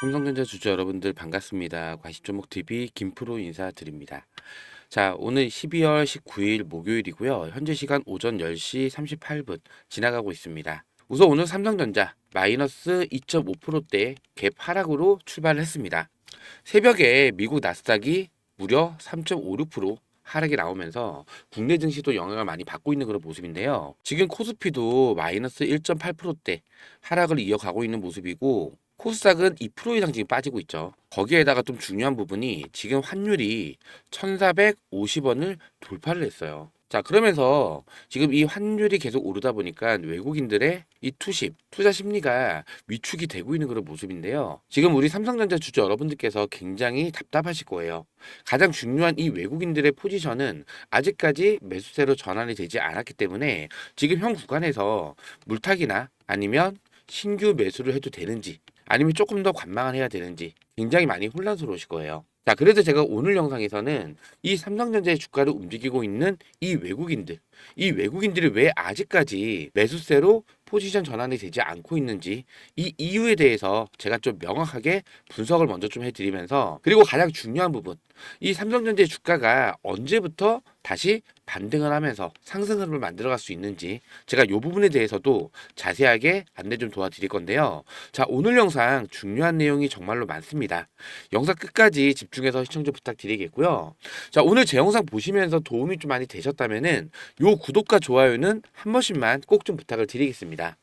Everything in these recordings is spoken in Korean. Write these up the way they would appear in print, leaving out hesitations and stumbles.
삼성전자 주주 여러분들 반갑습니다. 과시초목TV 김프로 인사드립니다. 자, 오늘 12월 19일 목요일이고요. 현재 시간 오전 10시 38분 지나가고 있습니다. 우선 오늘 삼성전자 마이너스 2.5%대 갭 하락으로 출발을 했습니다. 새벽에 미국 나스닥이 무려 3.56% 하락이 나오면서 국내 증시도 영향을 많이 받고 있는 그런 모습인데요. 지금 코스피도 마이너스 1.8%대 하락을 이어가고 있는 모습이고 코스닥은 2% 이상 지금 빠지고 있죠. 거기에다가 좀 중요한 부분이 지금 환율이 1,450원을 돌파를 했어요. 자, 그러면서 지금 이 환율이 계속 오르다 보니까 외국인들의 이 투자 심리가 위축이 되고 있는 그런 모습인데요. 지금 우리 삼성전자 주주 여러분들께서 굉장히 답답하실 거예요. 가장 중요한 이 외국인들의 포지션은 아직까지 매수세로 전환이 되지 않았기 때문에 지금 현 구간에서 물타기나 아니면 신규 매수를 해도 되는지 아니면 조금 더 관망을 해야 되는지 굉장히 많이 혼란스러우실 거예요. 자, 그래서 제가 오늘 영상에서는 이 삼성전자의 주가를 움직이고 있는 이 외국인들이 왜 아직까지 매수세로 포지션 전환이 되지 않고 있는지 이 이유에 대해서 제가 좀 명확하게 분석을 먼저 좀 해드리면서 그리고 가장 중요한 부분 이 삼성전자의 주가가 언제부터 다시 반등을 하면서 상승 흐름을 만들어갈 수 있는지 제가 이 부분에 대해서도 자세하게 안내 좀 도와드릴 건데요. 자, 오늘 영상 중요한 내용이 정말로 많습니다. 영상 끝까지 집중해서 시청 좀 부탁드리겠고요. 자, 오늘 제 영상 보시면서 도움이 좀 많이 되셨다면은 요 구독과 좋아요는 한 번씩만 꼭 좀 부탁을 드리겠습니다.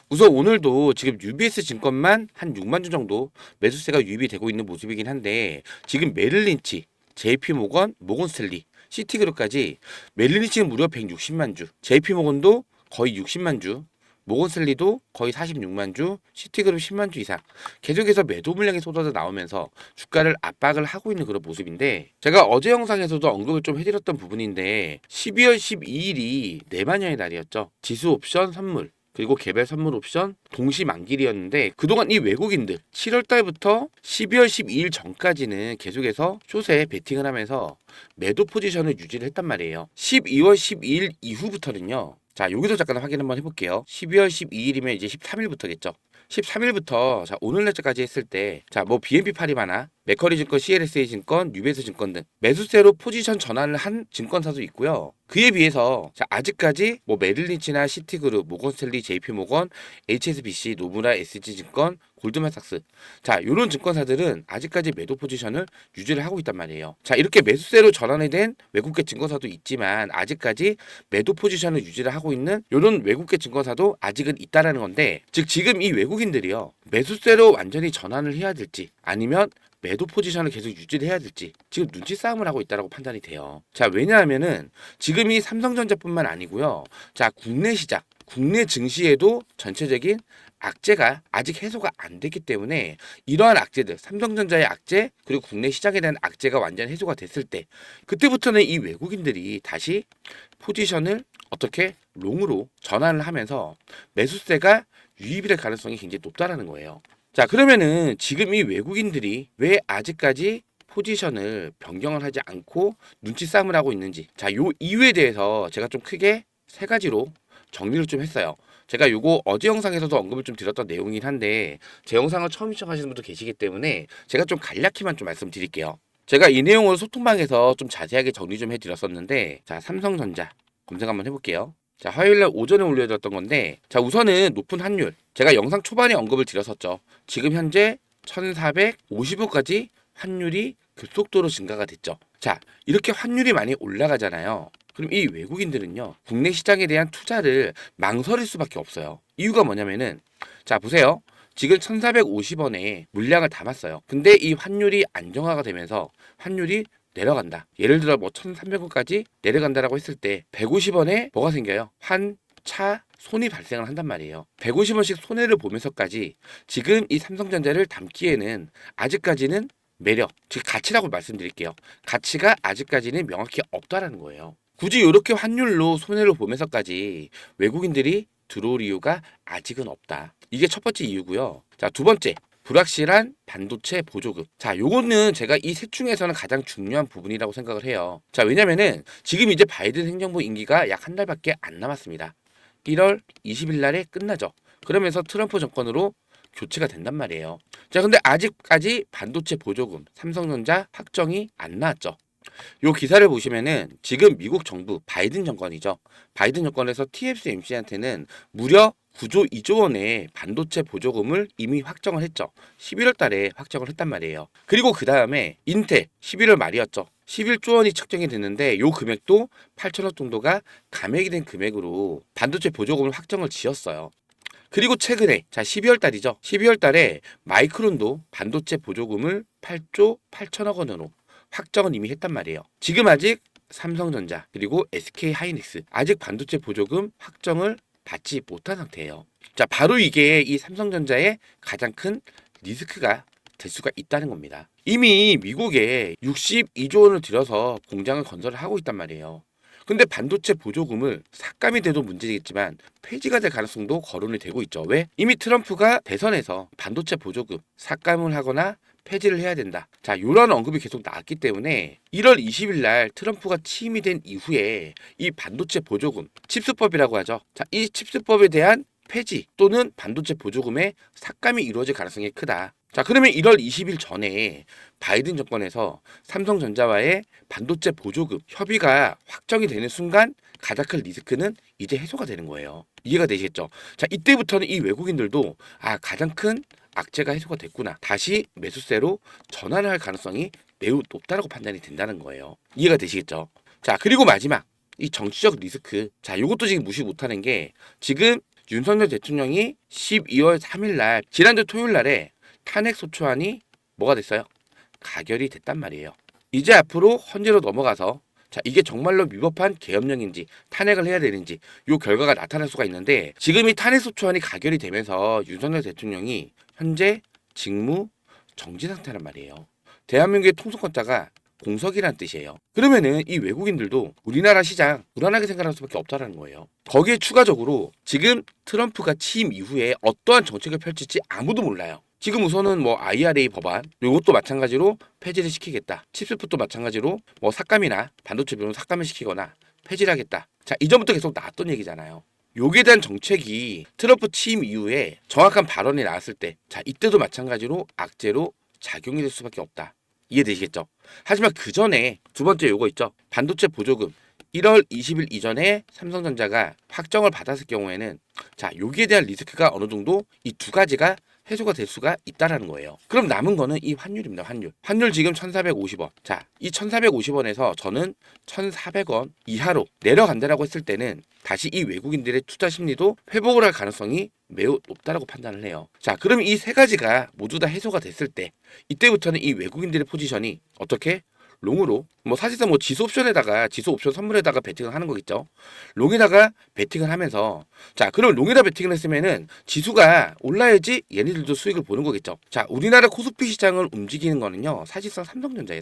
우선 오늘도 지금 UBS 증권만 한 6만 주 정도 매수세가 유입이 되고 있는 모습이긴 한데 지금 메릴린치, JP모건, 모건스탠리, 시티그룹까지 메릴린치는 무려 160만 주, JP모건도 거의 60만 주, 모건스탠리도 거의 46만 주, 시티그룹 10만 주 이상 계속해서 매도 물량이 쏟아져 나오면서 주가를 압박을 하고 있는 그런 모습인데 제가 어제 영상에서도 언급을 좀 해드렸던 부분인데 12월 12일이 내만년의 날이었죠. 지수 옵션 선물 그리고 개별 선물 옵션 동시 만기일이었는데 그동안 이 외국인들 7월 달부터 12월 12일 전까지는 계속해서 숏에 베팅을 하면서 매도 포지션을 유지를 했단 말이에요. 12월 12일 이후부터는요. 자, 여기서 잠깐 확인 한번 해볼게요. 12월 12일이면 이제 13일부터겠죠. 13일부터 자 오늘 날짜까지 했을 때 자 뭐 BNP 파리바나 맥커리 증권, CLSA 증권, UBS 증권 등 매수세로 포지션 전환을 한 증권사도 있고요. 그에 비해서 자 아직까지 뭐 메릴린치나 시티그룹, 모건스탠리, JP모건, HSBC, 노무라, SG증권, 골드만삭스 자 요런 증권사들은 아직까지 매도 포지션을 유지를 하고 있단 말이에요. 자 이렇게 매수세로 전환이 된 외국계 증권사도 있지만 아직까지 매도 포지션을 유지를 하고 있는 요런 외국계 증권사도 아직은 있다라는 건데 즉 지금 이 외국인들이요 매수세로 완전히 전환을 해야 될지 아니면 매도 포지션을 계속 유지를 해야 될지 지금 눈치 싸움을 하고 있다라고 판단이 돼요. 자, 왜냐하면은 지금 이 삼성전자뿐만 아니고요. 자, 국내 시장, 국내 증시에도 전체적인 악재가 아직 해소가 안 됐기 때문에 이러한 악재들, 삼성전자의 악재 그리고 국내 시장에 대한 악재가 완전 해소가 됐을 때 그때부터는 이 외국인들이 다시 포지션을 어떻게 롱으로 전환을 하면서 매수세가 유입이 될 가능성이 굉장히 높다라는 거예요. 자, 그러면은 지금 이 외국인들이 왜 아직까지 포지션을 변경을 하지 않고 눈치 싸움을 하고 있는지 자, 요 이유에 대해서 제가 좀 크게 세 가지로 정리를 좀 했어요. 제가 요거 어제 영상에서도 언급을 좀 드렸던 내용이긴 한데 제 영상을 처음 시청하시는 분도 계시기 때문에 제가 좀 간략히만 좀 말씀드릴게요. 제가 이 내용을 소통방에서 좀 자세하게 정리 좀 해드렸었는데 자, 삼성전자 검색 한번 해볼게요. 자, 화요일날 오전에 올려드렸던 건데 자 우선은 높은 환율 제가 영상 초반에 언급을 드렸었죠. 지금 현재 1450원까지 환율이 급속도로 증가가 됐죠. 자 이렇게 환율이 많이 올라가잖아요. 그럼 이 외국인들은요 국내 시장에 대한 투자를 망설일 수밖에 없어요. 이유가 뭐냐면은 자 보세요. 지금 1450원에 물량을 담았어요. 근데 이 환율이 안정화가 되면서 환율이 내려간다. 예를 들어 뭐 1,300원까지 내려간다라고 했을 때 150원에 뭐가 생겨요? 환차 손이 발생을 한단 말이에요. 150원씩 손해를 보면서까지 지금 이 삼성전자를 담기에는 아직까지는 매력, 즉 가치라고 말씀드릴게요. 가치가 아직까지는 명확히 없다라는 거예요. 굳이 이렇게 환율로 손해를 보면서까지 외국인들이 들어올 이유가 아직은 없다. 이게 첫 번째 이유고요. 자, 두 번째. 불확실한 반도체 보조금. 자, 요거는 제가 이 셋 중에서는 가장 중요한 부분이라고 생각을 해요. 자, 왜냐면은 지금 이제 바이든 행정부 임기가 약 한 달밖에 안 남았습니다. 1월 20일 날에 끝나죠. 그러면서 트럼프 정권으로 교체가 된단 말이에요. 자, 근데 아직까지 반도체 보조금 삼성전자 확정이 안 나왔죠. 요 기사를 보시면은 지금 미국 정부 바이든 정권이죠. 바이든 정권에서 TSMC한테는 무려 9조 2조 원의 반도체 보조금을 이미 확정을 했죠. 11월 달에 확정을 했단 말이에요. 그리고 그 다음에 인텔 11월 말이었죠. 11조 원이 책정이 됐는데 요 금액도 8천억 정도가 감액이 된 금액으로 반도체 보조금을 확정을 지었어요. 그리고 최근에 12월 달이죠. 12월 달에 마이크론도 반도체 보조금을 8조 8천억 원으로 확정은 이미 했단 말이에요. 지금 아직 삼성전자 그리고 SK 하이닉스 아직 반도체 보조금 확정을 받지 못한 상태예요. 자, 바로 이게 이 삼성전자의 가장 큰 리스크가 될 수가 있다는 겁니다. 이미 미국에 62조 원을 들여서 공장을 건설을 하고 있단 말이에요. 근데 반도체 보조금을 삭감이 돼도 문제겠지만 폐지가 될 가능성도 거론이 되고 있죠. 왜? 이미 트럼프가 대선에서 반도체 보조금 삭감을 하거나 폐지를 해야 된다. 자, 이런 언급이 계속 나왔기 때문에 1월 20일 날 트럼프가 취임이 된 이후에 이 반도체 보조금, 칩스법이라고 하죠. 자, 이 칩스법에 대한 폐지 또는 반도체 보조금의 삭감이 이루어질 가능성이 크다. 자, 그러면 1월 20일 전에 바이든 정권에서 삼성전자와의 반도체 보조금 협의가 확정이 되는 순간 가장 큰 리스크는 이제 해소가 되는 거예요. 이해가 되시겠죠? 자, 이때부터는 이 외국인들도 가장 큰 악재가 해소가 됐구나. 다시 매수세로 전환을 할 가능성이 매우 높다라고 판단이 된다는 거예요. 이해가 되시겠죠? 자, 그리고 마지막 이 정치적 리스크. 자, 이것도 지금 무시 못하는 게 지금 윤석열 대통령이 12월 3일 날 지난주 토요일 날에 탄핵 소추안이 뭐가 됐어요? 가결이 됐단 말이에요. 이제 앞으로 헌재로 넘어가서 자, 이게 정말로 위법한 계엄령인지 탄핵을 해야 되는지 요 결과가 나타날 수가 있는데 지금 이 탄핵 소추안이 가결이 되면서 윤석열 대통령이 현재 직무 정지 상태란 말이에요. 대한민국의 통수권자가 공석이란 뜻이에요. 그러면은 이 외국인들도 우리나라 시장 불안하게 생각할 수밖에 없다라는 거예요. 거기에 추가적으로 지금 트럼프가 취임 이후에 어떠한 정책을 펼칠지 아무도 몰라요. 지금 우선은 뭐 IRA 법안 이것도 마찬가지로 폐지를 시키겠다. 칩스풋도 마찬가지로 뭐 삭감이나 반도체 비용 삭감을 시키거나 폐지를 하겠다. 자, 이전부터 계속 나왔던 얘기잖아요. 여기에 대한 정책이 트럼프 취임 이후에 정확한 발언이 나왔을 때, 자, 이때도 마찬가지로 악재로 작용이 될 수밖에 없다. 이해되시겠죠? 하지만 그 전에 두 번째 요거 있죠. 반도체 보조금 1월 20일 이전에 삼성전자가 확정을 받았을 경우에는 자, 여기에 대한 리스크가 어느 정도 이 두 가지가 해소가 될 수가 있다라는 거예요. 그럼 남은 거는 이 환율입니다. 환율 지금 1,450원. 자, 이 1,450원에서 저는 1,400원 이하로 내려간다라고 했을 때는 다시 이 외국인들의 투자 심리도 회복을 할 가능성이 매우 높다라고 판단을 해요. 자, 그럼 이 세 가지가 모두 다 해소가 됐을 때 이때부터는 이 외국인들의 포지션이 어떻게? 롱으로 뭐 사실상 뭐 지수 옵션에다가 지수 옵션 선물에다가 베팅을 하는 거겠죠. 롱에다가 베팅을 하면서 자, 그럼 롱에다 베팅을 했으면은 지수가 올라야지 얘네들도 수익을 보는 거겠죠. 자, 우리나라 코스피 시장을 움직이는 거는요 사실상 삼성전자예요.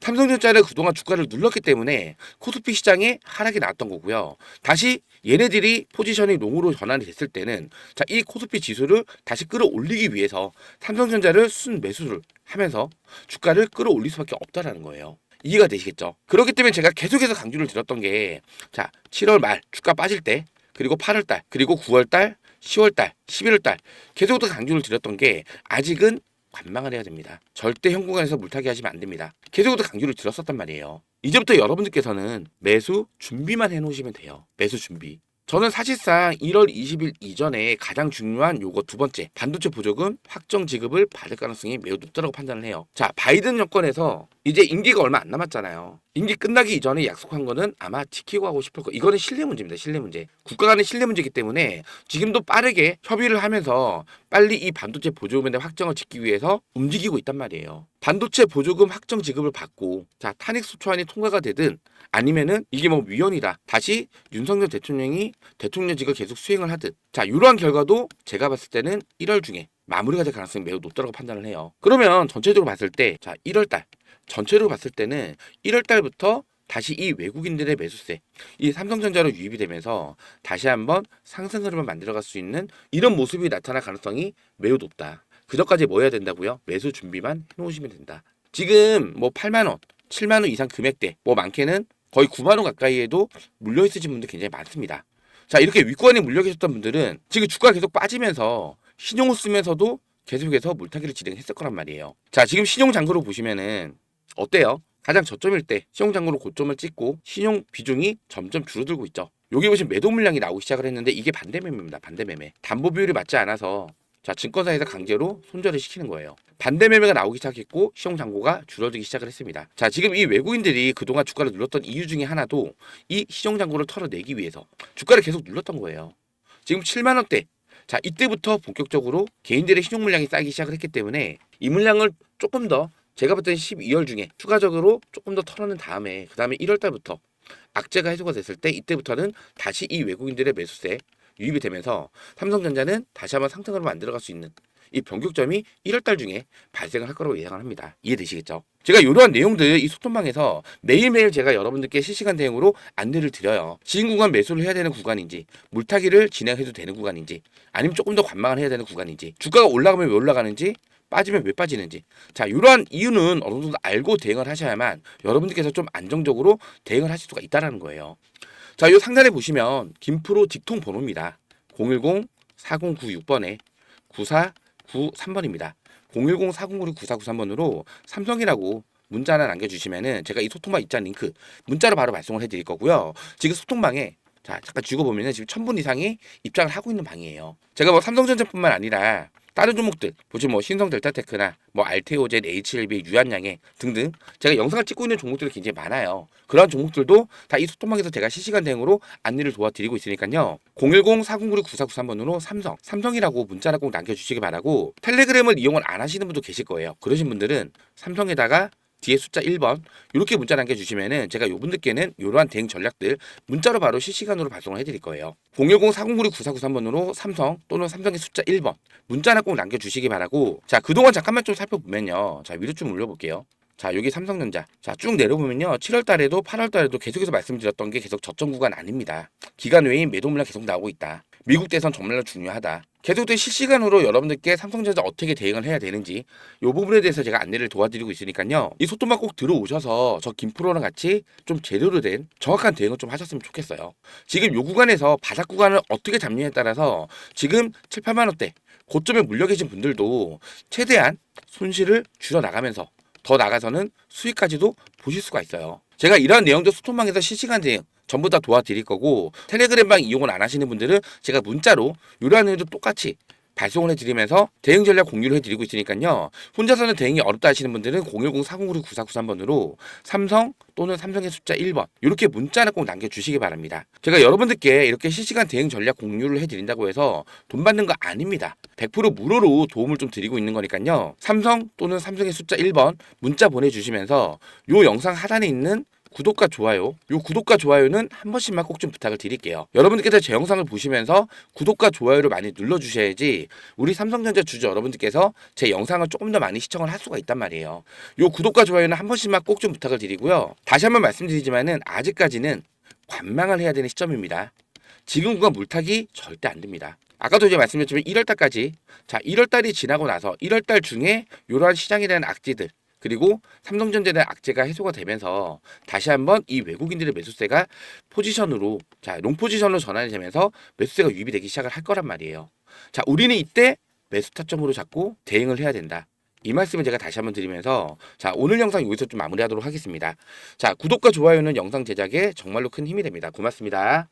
삼성전자를 그동안 주가를 눌렀기 때문에 코스피 시장에 하락이 나왔던 거고요. 다시 얘네들이 포지션이 롱으로 전환이 됐을 때는 자, 이 코스피 지수를 다시 끌어올리기 위해서 삼성전자를 순 매수를 하면서 주가를 끌어올릴 수밖에 없다라는 거예요. 이해가 되시겠죠? 그렇기 때문에 제가 계속해서 강조를 드렸던 게 자, 7월 말 주가 빠질 때 그리고 8월 달 그리고 9월 달 10월 달 11월 달 계속해서 강조를 드렸던 게 아직은 관망을 해야 됩니다. 절대 현금화해서 물타기 하시면 안 됩니다. 계속해서 강조를 드렸었단 말이에요. 이제부터 여러분들께서는 매수 준비만 해놓으시면 돼요. 매수 준비. 저는 사실상 1월 20일 이전에 가장 중요한 요거 두 번째 반도체 보조금 확정 지급을 받을 가능성이 매우 높다고 판단을 해요. 자, 바이든 정권에서 이제 임기가 얼마 안 남았잖아요. 임기 끝나기 이전에 약속한 거는 아마 지키고 하고 싶을 거. 이거는 신뢰 문제입니다. 신뢰 문제. 국가 간의 신뢰 문제이기 때문에 지금도 빠르게 협의를 하면서 빨리 이 반도체 보조금에 대한 확정을 짓기 위해서 움직이고 있단 말이에요. 반도체 보조금 확정 지급을 받고 자, 탄핵 소추안이 통과가 되든 아니면은 이게 뭐 위헌이다. 다시 윤석열 대통령이 대통령직을 계속 수행을 하듯 자, 이러한 결과도 제가 봤을 때는 1월 중에 마무리가 될 가능성이 매우 높다고 판단을 해요. 그러면 전체적으로 봤을 때 자, 1월 달 전체로 봤을 때는 1월 달부터 다시 이 외국인들의 매수세, 이 삼성전자로 유입이 되면서 다시 한번 상승 흐름을 만들어갈 수 있는 이런 모습이 나타날 가능성이 매우 높다. 그전까지 뭐 해야 된다고요? 매수 준비만 해놓으시면 된다. 지금 뭐 8만 원, 7만 원 이상 금액대, 뭐 많게는 거의 9만 원 가까이에도 물려 있으신 분들 굉장히 많습니다. 자, 이렇게 윗권에 물려 계셨던 분들은 지금 주가가 계속 빠지면서 신용을 쓰면서도 계속해서 물타기를 진행했을 거란 말이에요. 자, 지금 신용 잔고로 보시면은 어때요? 가장 저점일 때 신용 잔고로 고점을 찍고 신용 비중이 점점 줄어들고 있죠. 여기 보시면 매도 물량이 나오기 시작을 했는데 이게 반대 매매입니다. 반대 매매. 담보 비율이 맞지 않아서 자, 증권사에서 강제로 손절을 시키는 거예요. 반대 매매가 나오기 시작했고 신용 잔고가 줄어들기 시작을 했습니다. 자, 지금 이 외국인들이 그동안 주가를 눌렀던 이유 중에 하나도 이 신용 잔고를 털어내기 위해서 주가를 계속 눌렀던 거예요. 지금 7만 원대. 자, 이때부터 본격적으로 개인들의 신용 물량이 쌓이기 시작을 했기 때문에 이 물량을 조금 더 제가 봤을 때 12월 중에 추가적으로 조금 더 털어낸 다음에 그 다음에 1월 달부터 악재가 해소가 됐을 때 이때부터는 다시 이 외국인들의 매수세 유입이 되면서 삼성전자는 다시 한번 상승으로 만들어갈 수 있는 이 변곡점이 1월 달 중에 발생을 할 거라고 예상을 합니다. 이해되시겠죠? 제가 이러한 내용들 이 소통방에서 매일매일 제가 여러분들께 실시간 대응으로 안내를 드려요. 지금 구간 매수를 해야 되는 구간인지 물타기를 진행해도 되는 구간인지 아니면 조금 더 관망을 해야 되는 구간인지 주가가 올라가면 왜 올라가는지 빠지면 왜 빠지는지 자 이러한 이유는 어느 정도 알고 대응을 하셔야만 여러분들께서 좀 안정적으로 대응을 하실 수가 있다는 거예요. 자, 이 상단에 보시면 김프로 직통 번호입니다. 010-4096번에 9493번입니다. 010-4096-9493번으로 삼성이라고 문자 하나 남겨주시면은 제가 이 소통방 입장 링크 문자로 바로 발송을 해드릴 거고요. 지금 소통방에 자 잠깐 죽어보면은 지금 1000분 이상이 입장을 하고 있는 방이에요. 제가 뭐 삼성전자뿐만 아니라 다른 종목들 보시면 뭐 신성델타테크나 뭐 알테오젠, HLB, 유한양행 등등 제가 영상을 찍고 있는 종목들이 굉장히 많아요. 그런 종목들도 다 이 소통방에서 제가 실시간 대응으로 안내를 도와드리고 있으니까요. 010-4096-9493번으로 삼성이라고 문자를 꼭 남겨주시기 바라고 텔레그램을 이용을 안 하시는 분도 계실 거예요. 그러신 분들은 삼성에다가 뒤에 숫자 1번 이렇게 문자 남겨주시면은 제가 요분들께는 이러한 대응 전략들 문자로 바로 실시간으로 발송을 해드릴 거예요. 010-4096-9493번으로 삼성 또는 삼성의 숫자 1번 문자 하나 꼭 남겨주시기 바라고 자 그동안 잠깐만 좀 살펴보면요. 자 위로 좀 올려볼게요. 자 여기 삼성전자 자 쭉 내려보면요 7월 달에도 8월 달에도 계속해서 말씀드렸던 게 계속 저점 구간 아닙니다. 기간 외인 매도 물량 계속 나오고 있다. 미국 대선 정말로 중요하다. 계속된 실시간으로 여러분들께 삼성전자 어떻게 대응을 해야 되는지 이 부분에 대해서 제가 안내를 도와드리고 있으니까요. 이 소통방 꼭 들어오셔서 저 김프로랑 같이 좀 제대로 된 정확한 대응을 좀 하셨으면 좋겠어요. 지금 이 구간에서 바닥 구간을 어떻게 잡느냐에 따라서 지금 7, 8만 원대 고점에 물려 계신 분들도 최대한 손실을 줄여 나가면서 더 나가서는 수익까지도 보실 수가 있어요. 제가 이러한 내용도 소통방에서 실시간 대응 전부 다 도와드릴 거고 텔레그램방 이용을 안 하시는 분들은 제가 문자로 이러한 내용도 똑같이 발송을 해드리면서 대응 전략 공유를 해드리고 있으니까요. 혼자서는 대응이 어렵다 하시는 분들은 010-4096-9493번으로 삼성 또는 삼성의 숫자 1번 이렇게 문자를 꼭 남겨주시기 바랍니다. 제가 여러분들께 이렇게 실시간 대응 전략 공유를 해드린다고 해서 돈 받는 거 아닙니다. 100% 무료로 도움을 좀 드리고 있는 거니까요. 삼성 또는 삼성의 숫자 1번 문자 보내주시면서 이 영상 하단에 있는 구독과 좋아요. 요 구독과 좋아요는 한 번씩만 꼭 좀 부탁을 드릴게요. 여러분들께서 제 영상을 보시면서 구독과 좋아요를 많이 눌러주셔야지 우리 삼성전자 주주 여러분들께서 제 영상을 조금 더 많이 시청을 할 수가 있단 말이에요. 요 구독과 좋아요는 한 번씩만 꼭 좀 부탁을 드리고요. 다시 한번 말씀드리지만은 아직까지는 관망을 해야 되는 시점입니다. 지금 구간 물타기 절대 안 됩니다. 아까도 이제 말씀드렸지만 1월달까지 자 1월달이 지나고 나서 1월달 중에 이러한 시장에 대한 악재들 그리고 삼성전자에 대한 악재가 해소가 되면서 다시 한번 이 외국인들의 매수세가 포지션으로 자 롱포지션으로 전환이 되면서 매수세가 유입이 되기 시작을 할 거란 말이에요. 자 우리는 이때 매수 타점으로 잡고 대응을 해야 된다. 이 말씀을 제가 다시 한번 드리면서 자 오늘 영상 여기서 좀 마무리하도록 하겠습니다. 자 구독과 좋아요는 영상 제작에 정말로 큰 힘이 됩니다. 고맙습니다.